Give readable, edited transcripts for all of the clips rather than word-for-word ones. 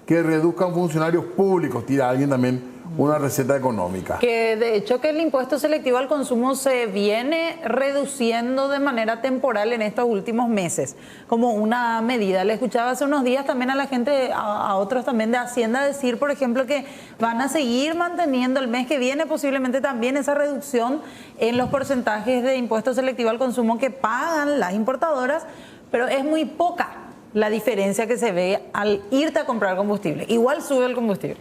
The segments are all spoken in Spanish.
que reduzcan funcionarios públicos, tira alguien también una receta económica. Que de hecho que el impuesto selectivo al consumo se viene reduciendo de manera temporal en estos últimos meses, como una medida. Le escuchaba hace unos días también a la gente, a otros también de Hacienda decir, por ejemplo, que van a seguir manteniendo el mes que viene posiblemente también esa reducción en los porcentajes de impuesto selectivo al consumo que pagan las importadoras, pero es muy poca la diferencia que se ve al irte a comprar combustible. Igual sube el combustible.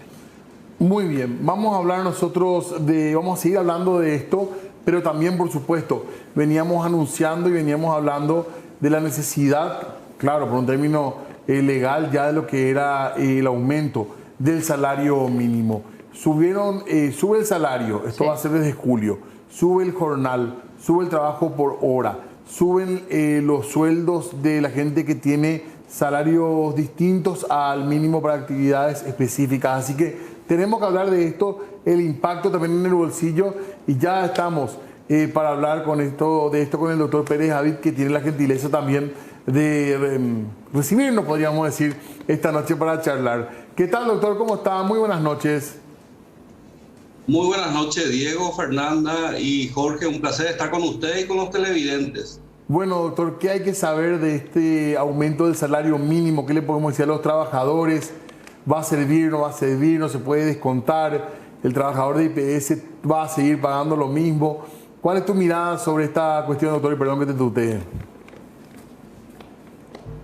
Muy bien, vamos a hablar nosotros vamos a seguir hablando de esto, pero también, por supuesto, veníamos anunciando y veníamos hablando de la necesidad, claro, por un término legal ya de lo que era el aumento del salario mínimo. Sube el salario, esto Sí. va a ser desde julio, sube el jornal, sube el trabajo por hora, suben los sueldos de la gente que tiene salarios distintos al mínimo para actividades específicas, así que tenemos que hablar de esto, el impacto también en el bolsillo, y ya estamos para hablar de esto con el doctor Pérez Javid, que tiene la gentileza también de recibirnos, podríamos decir, esta noche para charlar. ¿Qué tal, doctor? ¿Cómo está? Muy buenas noches. Muy buenas noches, Diego, Fernanda y Jorge. Un placer estar con ustedes y con los televidentes. Bueno, doctor, ¿qué hay que saber de este aumento del salario mínimo? ¿Qué le podemos decir a los trabajadores? ¿Va a servir, no va a servir, no se puede descontar? ¿El trabajador de IPS va a seguir pagando lo mismo? ¿Cuál es tu mirada sobre esta cuestión, doctor? Y perdón que te tutee.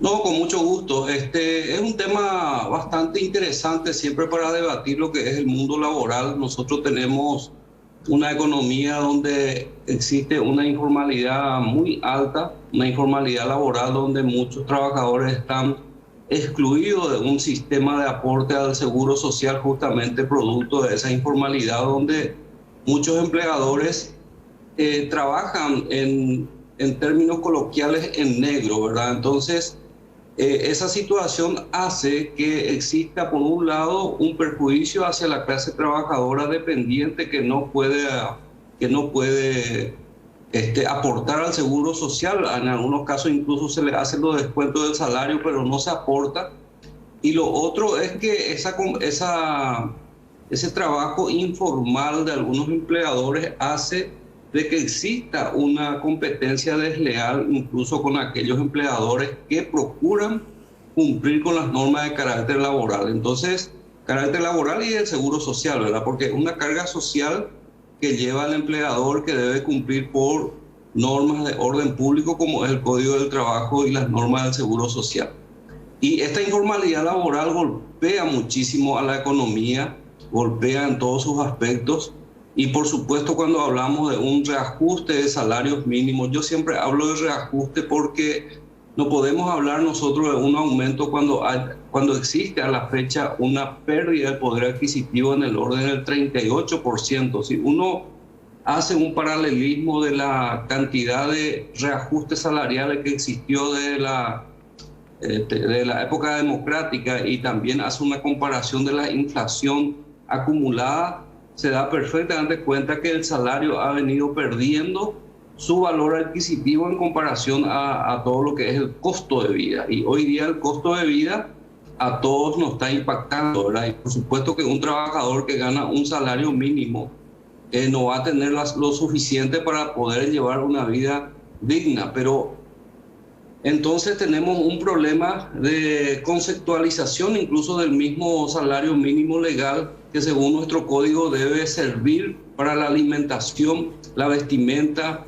No, con mucho gusto. Es un tema bastante interesante siempre para debatir lo que es el mundo laboral. Nosotros tenemos una economía donde existe una informalidad muy alta, una informalidad laboral donde muchos trabajadores están excluido de un sistema de aporte al seguro social, justamente producto de esa informalidad, donde muchos empleadores trabajan en términos coloquiales en negro, ¿verdad? Entonces, esa situación hace que exista, por un lado, un perjuicio hacia la clase trabajadora dependiente que no puede aportar al seguro social. En algunos casos incluso se le hacen los descuentos del salario, pero no se aporta. Y lo otro es que ese trabajo informal de algunos empleadores hace de que exista una competencia desleal incluso con aquellos empleadores que procuran cumplir con las normas de carácter laboral. Entonces, carácter laboral y el seguro social, ¿verdad? Porque es una carga social que lleva al empleador, que debe cumplir por normas de orden público como es el Código del Trabajo y las normas del Seguro Social. Y esta informalidad laboral golpea muchísimo a la economía, golpea en todos sus aspectos. Y por supuesto, cuando hablamos de un reajuste de salarios mínimos, yo siempre hablo de reajuste porque no podemos hablar nosotros de un aumento cuando existe a la fecha una pérdida de poder adquisitivo en el orden del 38%. Si uno hace un paralelismo de la cantidad de reajustes salariales que existió de la época democrática y también hace una comparación de la inflación acumulada, se da perfectamente cuenta que el salario ha venido perdiendo su valor adquisitivo en comparación a todo lo que es el costo de vida. Y hoy día el costo de vida a todos nos está impactando, ¿verdad? Y por supuesto que un trabajador que gana un salario mínimo no va a tener lo suficiente para poder llevar una vida digna, pero entonces tenemos un problema de conceptualización incluso del mismo salario mínimo legal, que según nuestro código debe servir para la alimentación, la vestimenta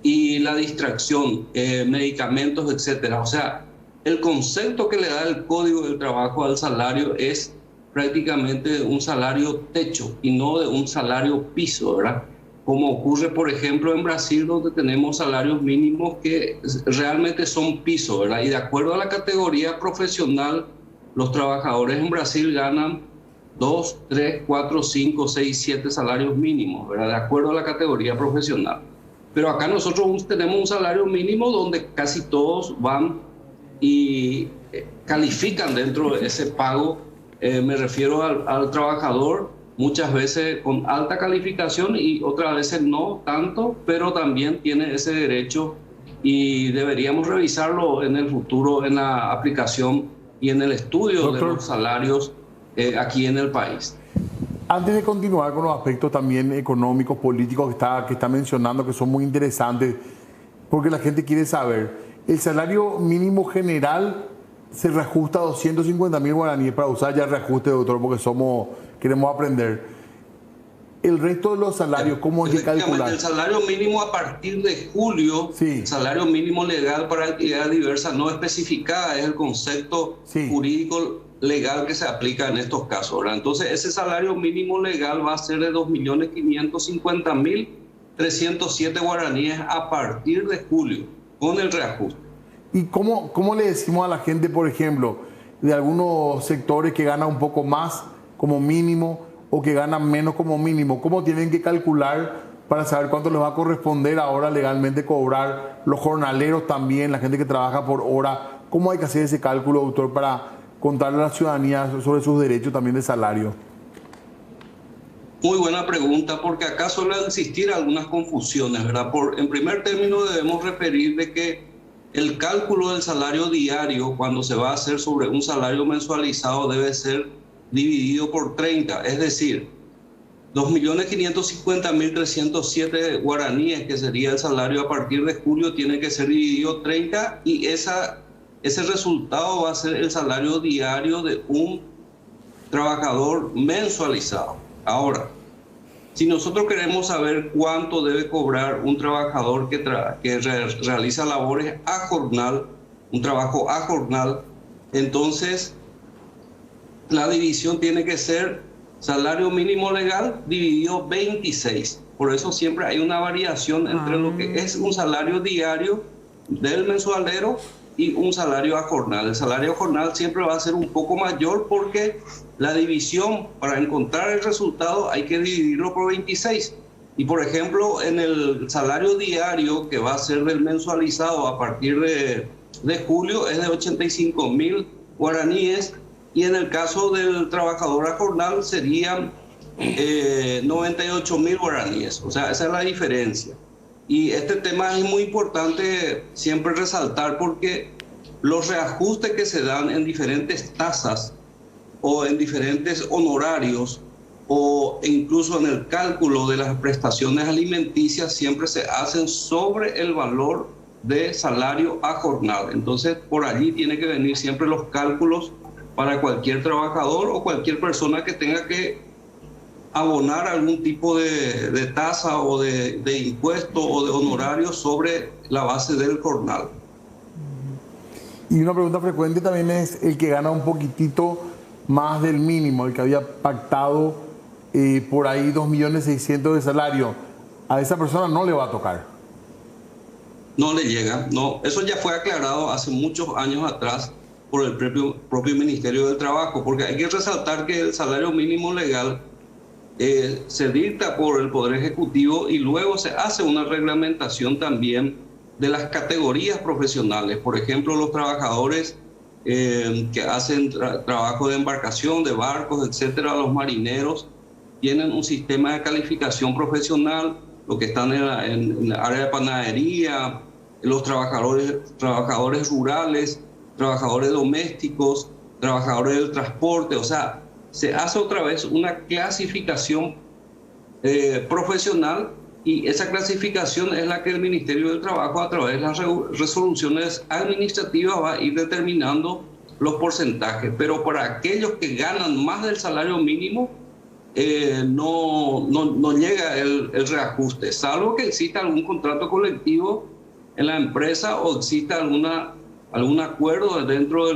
y la distracción, medicamentos, etcétera. O sea, el concepto que le da el Código del Trabajo al salario es prácticamente un salario techo y no de un salario piso, ¿verdad? Como ocurre, por ejemplo, en Brasil, donde tenemos salarios mínimos que realmente son piso, ¿verdad? Y de acuerdo a la categoría profesional, los trabajadores en Brasil ganan 2, 3, 4, 5, 6, 7 salarios mínimos, ¿verdad? De acuerdo a la categoría profesional. Pero acá nosotros tenemos un salario mínimo donde casi todos van y califican dentro de ese pago. Me refiero al trabajador, muchas veces con alta calificación y otras veces no tanto, pero también tiene ese derecho y deberíamos revisarlo en el futuro en la aplicación y en el estudio de los salarios aquí en el país. Antes de continuar con los aspectos también económicos, políticos que está mencionando, que son muy interesantes, porque la gente quiere saber, el salario mínimo general se reajusta a 250.000 guaraníes, para usar ya el reajuste, doctor, porque queremos aprender. El resto de los salarios, ¿cómo hay que calcular? El salario mínimo a partir de julio, Sí. El salario mínimo legal para actividades diversas no especificada, es el concepto Sí. jurídico legal que se aplica en estos casos, ¿verdad? Entonces, ese salario mínimo legal va a ser de 2.550.307 guaraníes a partir de julio, con el reajuste. ¿Y cómo le decimos a la gente, por ejemplo, de algunos sectores que ganan un poco más como mínimo o que ganan menos como mínimo? ¿Cómo tienen que calcular para saber cuánto les va a corresponder ahora legalmente cobrar? Los jornaleros también, la gente que trabaja por hora. ¿Cómo hay que hacer ese cálculo, doctor, para contarle a la ciudadanía sobre sus derechos también de salario? Muy buena pregunta, porque acá suelen existir algunas confusiones, ¿verdad? En primer término, debemos referir de que el cálculo del salario diario, cuando se va a hacer sobre un salario mensualizado, debe ser dividido por 30, es decir, 2.550.307 guaraníes, que sería el salario a partir de julio, tiene que ser dividido 30 y ese resultado va a ser el salario diario de un trabajador mensualizado. Ahora, si nosotros queremos saber cuánto debe cobrar un trabajador que realiza labores a jornal, un trabajo a jornal, entonces la división tiene que ser salario mínimo legal dividido 26. Por eso siempre hay una variación entre lo que es un salario diario del mensualero y un salario a jornal. El salario a jornal siempre va a ser un poco mayor porque la división, para encontrar el resultado, hay que dividirlo por 26. Y por ejemplo, en el salario diario, que va a ser del mensualizado a partir de julio, es de 85.000 guaraníes, y en el caso del trabajador a jornal serían 98.000 guaraníes. O sea, esa es la diferencia. Y este tema es muy importante siempre resaltar, porque los reajustes que se dan en diferentes tasas o en diferentes honorarios o incluso en el cálculo de las prestaciones alimenticias siempre se hacen sobre el valor de salario a jornal. Entonces, por allí tiene que venir siempre los cálculos para cualquier trabajador o cualquier persona que tenga que abonar algún tipo de tasa o de impuesto o de honorario sobre la base del jornal. Y una pregunta frecuente también es el que gana un poquitito más del mínimo, el que había pactado por ahí 2.600.000 de salario. A esa persona no le va a tocar. No le llega, no. Eso ya fue aclarado hace muchos años atrás por el propio Ministerio del Trabajo, porque hay que resaltar que el salario mínimo legal se dicta por el Poder Ejecutivo y luego se hace una reglamentación también de las categorías profesionales. Por ejemplo, los trabajadores que hacen trabajo de embarcación, de barcos, etcétera, los marineros, tienen un sistema de calificación profesional, los que están en la área de panadería, los trabajadores rurales, trabajadores domésticos, trabajadores del transporte. O sea, se hace otra vez una clasificación profesional, y esa clasificación es la que el Ministerio del Trabajo, a través de las resoluciones administrativas, va a ir determinando los porcentajes. Pero para aquellos que ganan más del salario mínimo, no llega el reajuste, salvo que exista algún contrato colectivo en la empresa o exista algún acuerdo dentro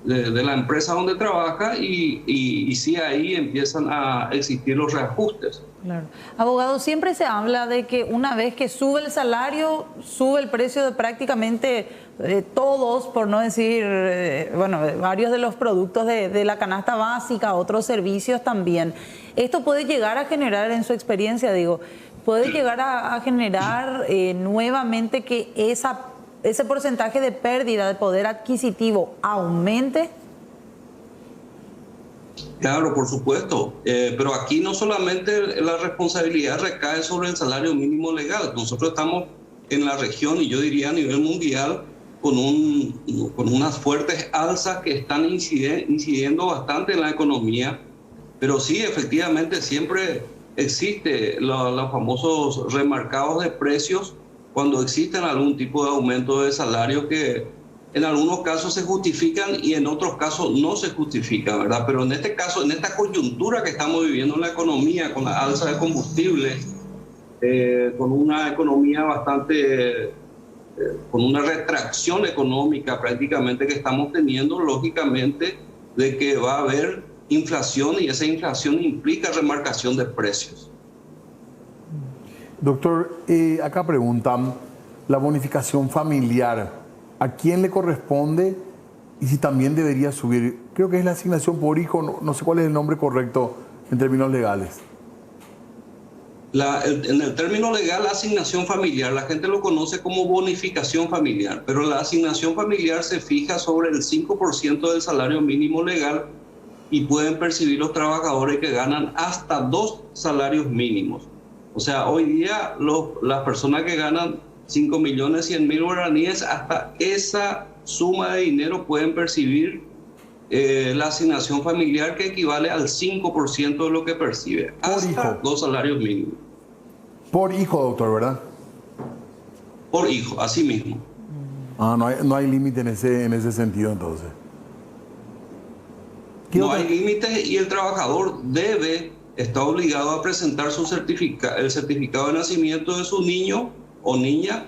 de la empresa donde trabaja, y sí, ahí empiezan a existir los reajustes. Claro. Abogado, siempre se habla de que una vez que sube el salario, sube el precio de prácticamente todos, por no decir, varios de los productos de la canasta básica, otros servicios también. Esto puede llegar a generar, en su experiencia, puede llegar a generar nuevamente que ese porcentaje de pérdida de poder adquisitivo aumente. Claro, por supuesto, pero aquí no solamente la responsabilidad recae sobre el salario mínimo legal. Nosotros estamos en la región, y yo diría a nivel mundial, con unas fuertes alzas que están incidiendo bastante en la economía, pero sí, efectivamente, siempre existe los famosos remarcados de precios cuando existen algún tipo de aumento de salario que en algunos casos se justifican y en otros casos no se justifican, ¿verdad? Pero en este caso, en esta coyuntura que estamos viviendo en la economía, con la alza de combustible, con una economía bastante, con una retracción económica prácticamente que estamos teniendo, lógicamente, de que va a haber inflación y esa inflación implica remarcación de precios. Doctor, acá preguntan, la bonificación familiar, ¿a quién le corresponde y si también debería subir? Creo que es la asignación por hijo, no sé cuál es el nombre correcto en términos legales. En el término legal, la asignación familiar, la gente lo conoce como bonificación familiar, pero la asignación familiar se fija sobre el 5% del salario mínimo legal y pueden percibir los trabajadores que ganan hasta 2 salarios mínimos. O sea, hoy día las personas que ganan 5.100.000 guaraníes, hasta esa suma de dinero pueden percibir la asignación familiar, que equivale al 5% de lo que percibe, hasta 2 salarios mínimos. Por hijo, doctor, ¿verdad? Por hijo, así mismo. No hay límite en ese sentido, entonces. No hay límites y el trabajador está obligado a presentar el certificado de nacimiento de su niño o niña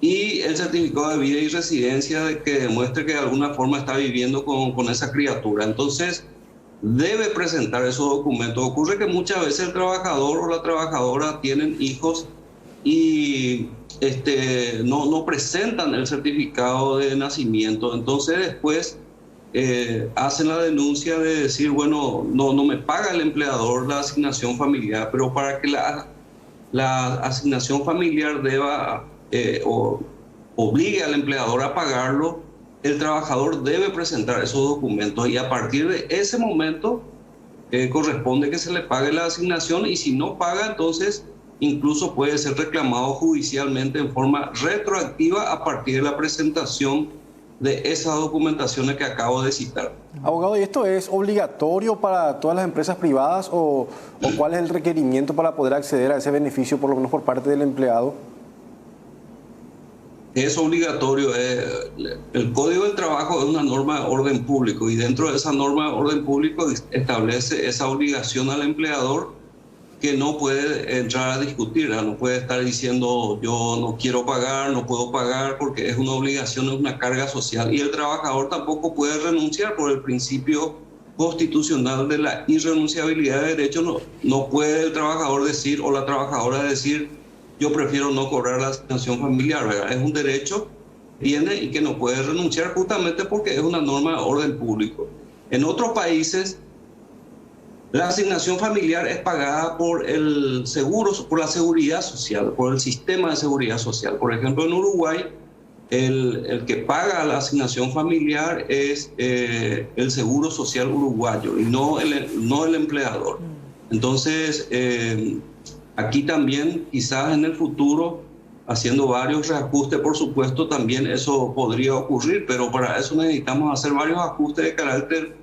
y el certificado de vida y residencia que demuestre que de alguna forma está viviendo con esa criatura. Entonces, debe presentar esos documentos. Ocurre que muchas veces el trabajador o la trabajadora tienen hijos y no presentan el certificado de nacimiento. Entonces, después hacen la denuncia de decir, bueno, no me paga el empleador la asignación familiar, pero para que la asignación familiar deba o obligue al empleador a pagarlo, el trabajador debe presentar esos documentos y a partir de ese momento corresponde que se le pague la asignación, y si no paga, entonces incluso puede ser reclamado judicialmente en forma retroactiva a partir de la presentación de esas documentaciones que acabo de citar. Abogado, ¿y esto es obligatorio para todas las empresas privadas o cuál es el requerimiento para poder acceder a ese beneficio, por lo menos por parte del empleado? Es obligatorio. El Código del Trabajo es una norma de orden público y dentro de esa norma de orden público establece esa obligación al empleador, que no puede entrar a discutir, no puede estar diciendo yo no quiero pagar, no puedo pagar, porque es una obligación, es una carga social. Y el trabajador tampoco puede renunciar por el principio constitucional de la irrenunciabilidad de derechos. No puede el trabajador decir o la trabajadora decir yo prefiero no cobrar la asignación familiar, ¿verdad? Es un derecho que tiene y que no puede renunciar justamente porque es una norma de orden público. En otros países, la asignación familiar es pagada por el seguro, por la seguridad social, por el sistema de seguridad social. Por ejemplo, en Uruguay, el que paga la asignación familiar es el Seguro Social uruguayo y no el empleador. Entonces, aquí también, quizás en el futuro, haciendo varios reajustes, por supuesto, también eso podría ocurrir, pero para eso necesitamos hacer varios ajustes de carácter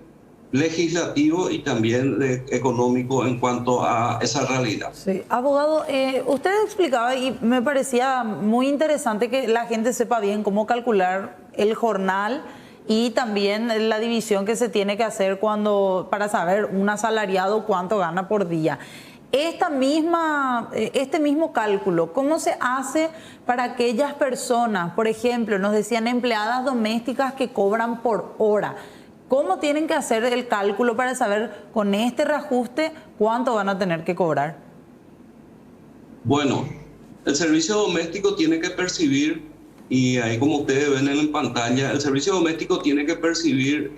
legislativo y también económico en cuanto a esa realidad. Sí, abogado, usted explicaba y me parecía muy interesante que la gente sepa bien cómo calcular el jornal y también la división que se tiene que hacer para saber un asalariado cuánto gana por día. Este mismo cálculo, ¿cómo se hace para aquellas personas, por ejemplo, nos decían empleadas domésticas que cobran por hora? ¿Cómo tienen que hacer el cálculo para saber con este reajuste cuánto van a tener que cobrar? Bueno, el servicio doméstico tiene que percibir, y ahí como ustedes ven en pantalla, el servicio doméstico tiene que percibir,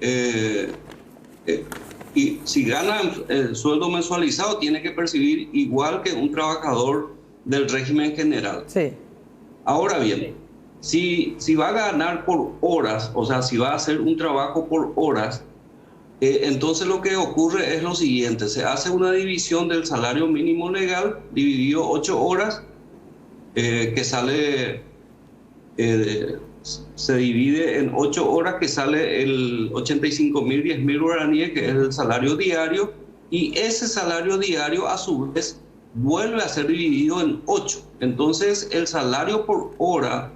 y si gana el sueldo mensualizado, tiene que percibir igual que un trabajador del régimen general. Sí. Ahora bien, si va a ganar por horas, o sea, si va a hacer un trabajo por horas, entonces lo que ocurre es lo siguiente: se hace una división del salario mínimo legal, dividido 8 horas, que sale se divide en 8 horas, que sale el 85.000, 10.000 guaraníes, que es el salario diario, y ese salario diario a su vez vuelve a ser dividido en 8. Entonces el salario por hora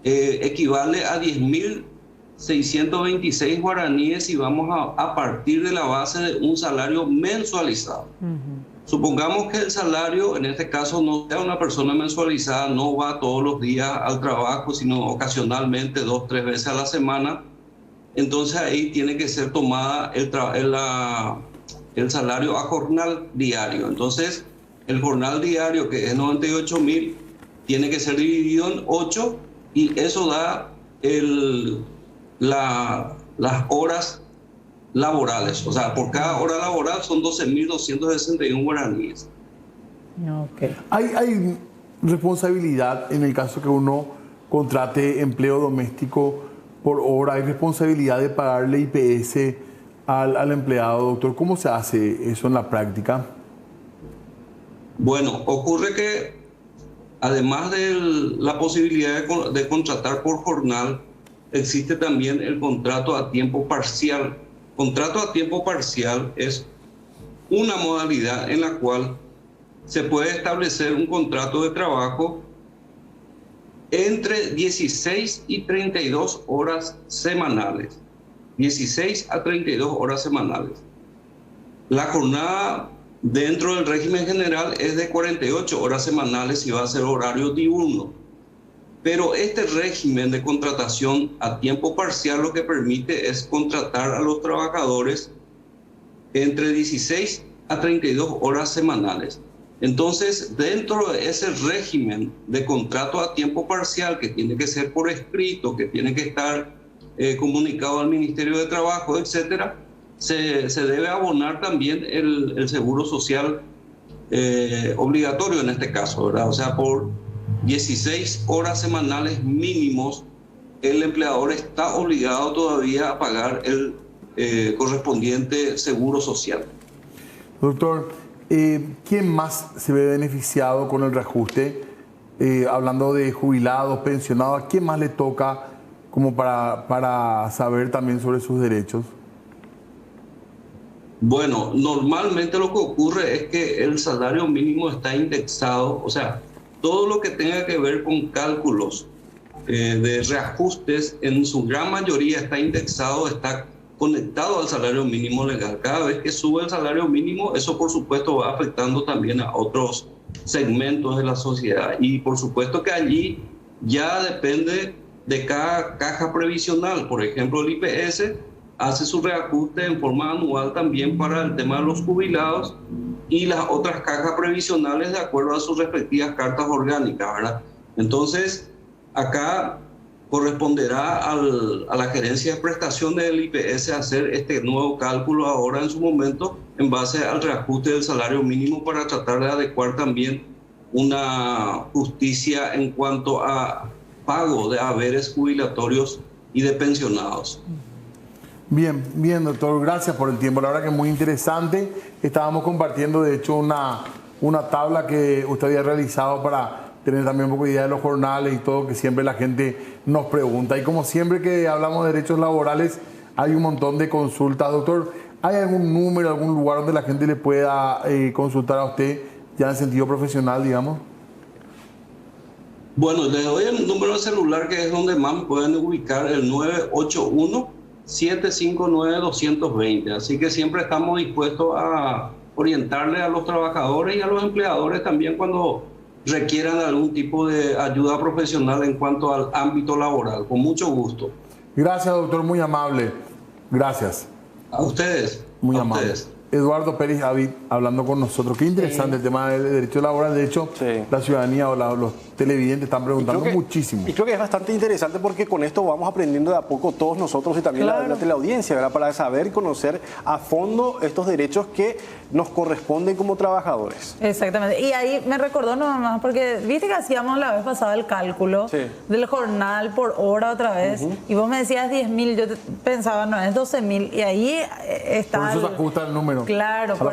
equivale a 10.626 guaraníes y vamos a partir de la base de un salario mensualizado. Supongamos que el salario, en este caso, no sea una persona mensualizada, no va todos los días al trabajo, sino ocasionalmente 2 o 3 veces a la semana. Entonces ahí tiene que ser tomada el salario a jornal diario. Entonces el jornal diario, que es 98.000, tiene que ser dividido en 8 y eso da las horas laborales. O sea, por cada hora laboral son 12.261 guaraníes. Okay. ¿Hay responsabilidad en el caso que uno contrate empleo doméstico por hora? ¿Hay responsabilidad de pagarle IPS al empleado, doctor? ¿Cómo se hace eso en la práctica? Bueno, ocurre que además de la posibilidad de contratar por jornal, existe también el contrato a tiempo parcial. Contrato a tiempo parcial es una modalidad en la cual se puede establecer un contrato de trabajo entre 16 y 32 horas semanales. 16 a 32 horas semanales. La jornada dentro del régimen general es de 48 horas semanales y va a ser horario diurno. Pero este régimen de contratación a tiempo parcial lo que permite es contratar a los trabajadores entre 16 a 32 horas semanales. Entonces, dentro de ese régimen de contrato a tiempo parcial, que tiene que ser por escrito, que tiene que estar comunicado al Ministerio de Trabajo, etcétera, se debe abonar también el seguro social obligatorio en este caso, ¿verdad? O sea, por 16 horas semanales mínimos, el empleador está obligado todavía a pagar el correspondiente seguro social. Doctor, ¿quién más se ve beneficiado con el reajuste? Hablando de jubilados, pensionados, ¿a quién más le toca como para saber también sobre sus derechos? Bueno, normalmente lo que ocurre es que el salario mínimo está indexado, o sea, todo lo que tenga que ver con cálculos de reajustes, en su gran mayoría está indexado, está conectado al salario mínimo legal. Cada vez que sube el salario mínimo, eso por supuesto va afectando también a otros segmentos de la sociedad. Y por supuesto que allí ya depende de cada caja previsional. Por ejemplo, el IPS hace su reajuste en forma anual también para el tema de los jubilados y las otras cajas previsionales de acuerdo a sus respectivas cartas orgánicas, ¿verdad? Entonces, acá corresponderá a la gerencia de prestación del IPS hacer este nuevo cálculo ahora en su momento en base al reajuste del salario mínimo para tratar de adecuar también una justicia en cuanto a pago de haberes jubilatorios y de pensionados. Bien, bien, doctor, gracias por el tiempo. La verdad que es muy interesante. Estábamos compartiendo, de hecho, una tabla que usted había realizado para tener también un poco de idea de los jornales y todo, que siempre la gente nos pregunta. Y como siempre que hablamos de derechos laborales, hay un montón de consultas. Doctor, ¿hay algún número, algún lugar donde la gente le pueda consultar a usted, ya en sentido profesional, digamos? Bueno, le doy el número de celular, que es donde más pueden ubicar, el 981-759-220. Así que siempre estamos dispuestos a orientarle a los trabajadores y a los empleadores también cuando requieran algún tipo de ayuda profesional en cuanto al ámbito laboral. Con mucho gusto. Gracias, doctor, muy amable. Gracias. A ustedes. Muy a amable. Ustedes. Eduardo Pérez Avid hablando con nosotros. Qué interesante el tema del derecho laboral. De hecho, la ciudadanía o los televidentes están preguntando muchísimo. Y creo que es bastante interesante porque con esto vamos aprendiendo de a poco todos nosotros y también la audiencia, ¿verdad? Para saber y conocer a fondo estos derechos que nos corresponden como trabajadores. Exactamente. Y ahí me recordó nomás, porque viste que hacíamos la vez pasada el cálculo del jornal por hora otra vez, y vos me decías 10.000, yo pensaba, no, es 12.000, y ahí está... Por eso se ajusta el número. Claro.